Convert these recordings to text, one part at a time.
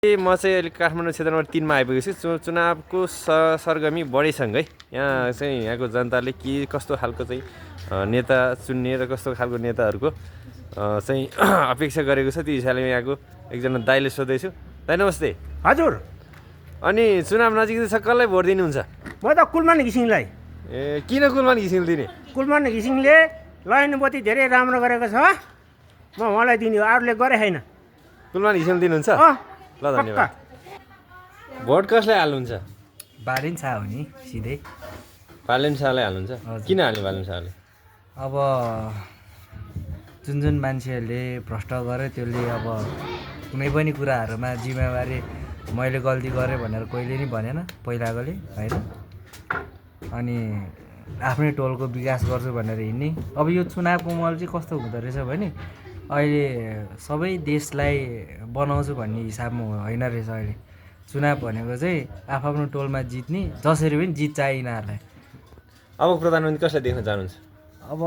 म चाहिँ अहिले काठमाडौँ क्षेत्र नम्बर 3 मा आइपुगेको छु। चुनावको सरगर्मी बढेसँग है यहाँ चाहिँ यहाँको जनताले के कस्तो खालको चाहिँ नेता चुन्ने र कस्तो खालको नेताहरूको चाहिँ अपेक्षा गरेको छ त्यो हिसाबले यहाँको एकजना दाइले सोध्दैछु। दाइ नमस्ते। हजुर। अनि चुनाव नजिकै छ, कसलाई भोट दिनुहुन्छ? म त कुलमान घिसिङलाई। ए किन कुलमान घिसिङ दिने? कुलमान घिसिङले लाइनबत्ती धेरै राम्रो गरेको छ, म उहाँलाई दिने हो, अरूले गरे छैन। कुलमान घिसिङ दिनुहुन्छ? ल धन्यवाद। भोट कसलाई हाल्नुहुन्छ? बालेन शाह हो नि सिधै। बालेन शाहलाई हाल्नुहुन्छ? किन हाल्ने बालेन शाहले? अब जुन मान्छेहरूले भ्रष्ट गरे त्यसले अब कुनै पनि कुराहरूमा जिम्मेवारी मैले गल्ती गरेँ भनेर कहिले नि भनेन पहिलाकोले होइन। अनि आफ्नै टोलको विकास गर्छु भनेर हिँड्ने। अब यो चुनावको मल चाहिँ कस्तो हुँदो रहेछ भने अहिले सबै देशलाई बनाउँछु भन्ने हिसाबमा होइन रहेछ। अहिले चुनाव भनेको चाहिँ आफ्नो टोलमा जित्ने, जसरी पनि जित्छ यिनीहरूलाई। अब प्रधानमन्त्री कसलाई देख्न चाहनुहुन्छ? अब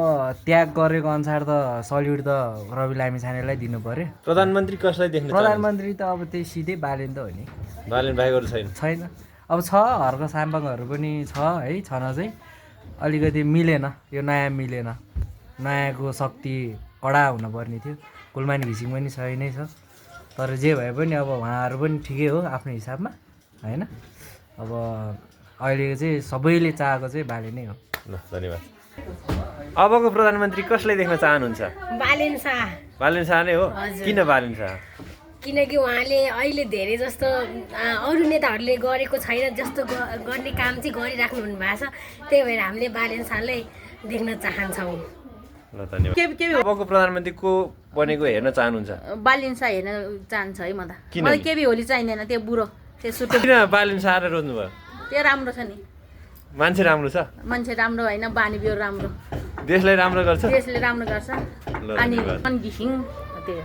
त्याग गरेको अनुसार त सल्युट त रवि लामिछानेलाई दिनु पर्यो। प्रधानमन्त्री कसलाई देख्न चाहनुहुन्छ? प्रधानमन्त्री त अब त्यही सिधै बालेन त हो नि। बालेन बाहेक छैन? छैन। अब छ हर्क साम्बाङहरू पनि छ है, छन चाहिँ अलिकति मिलेन, यो नयाँ मिलेन। नयाँको शक्ति कडा हुनुपर्ने थियो। कुलमान घिसिङ पनि सही नै छ, तर जे भए पनि अब उहाँहरू पनि ठिकै हो आफ्नो हिसाबमा होइन। अब अहिलेको चाहिँ सबैले चाहेको चाहिँ बाले नै हो। ल धन्यवाद। अबको प्रधानमन्त्री कसलाई देख्न चाहनुहुन्छ? बालेन शाह। बालेन शाह नै हो? किन बालेन शाह? किनकि उहाँले अहिले धेरै जस्तो अरू नेताहरूले गरेको छैन जस्तो गर्ने काम चाहिँ गरिराख्नु हुनु भएको छ, त्यही भएर हामीले बालेन शाहलाई देख्न चाहन्छौँ। ल धन्यवाद। अबको प्रधानमन्त्री को बनेको हेर्न चाहनुहुन्छ? बालेन शाह हेर्न चाहन्छ है म त। किन? मलाई केबी होली चाहिँदैन, त्यो बुढो त्यो सुटो। किन बालेन शाह रोज्नुभयो? त्यो राम्रो छ नि, मान्छे राम्रो छ, मान्छे राम्रो होइन, बानी बिहोर राम्रो, देशलाई राम्रो गर्छ, देशले राम्रो गर्छ। ल अनि धन्यवाद। घिसिङ त्यो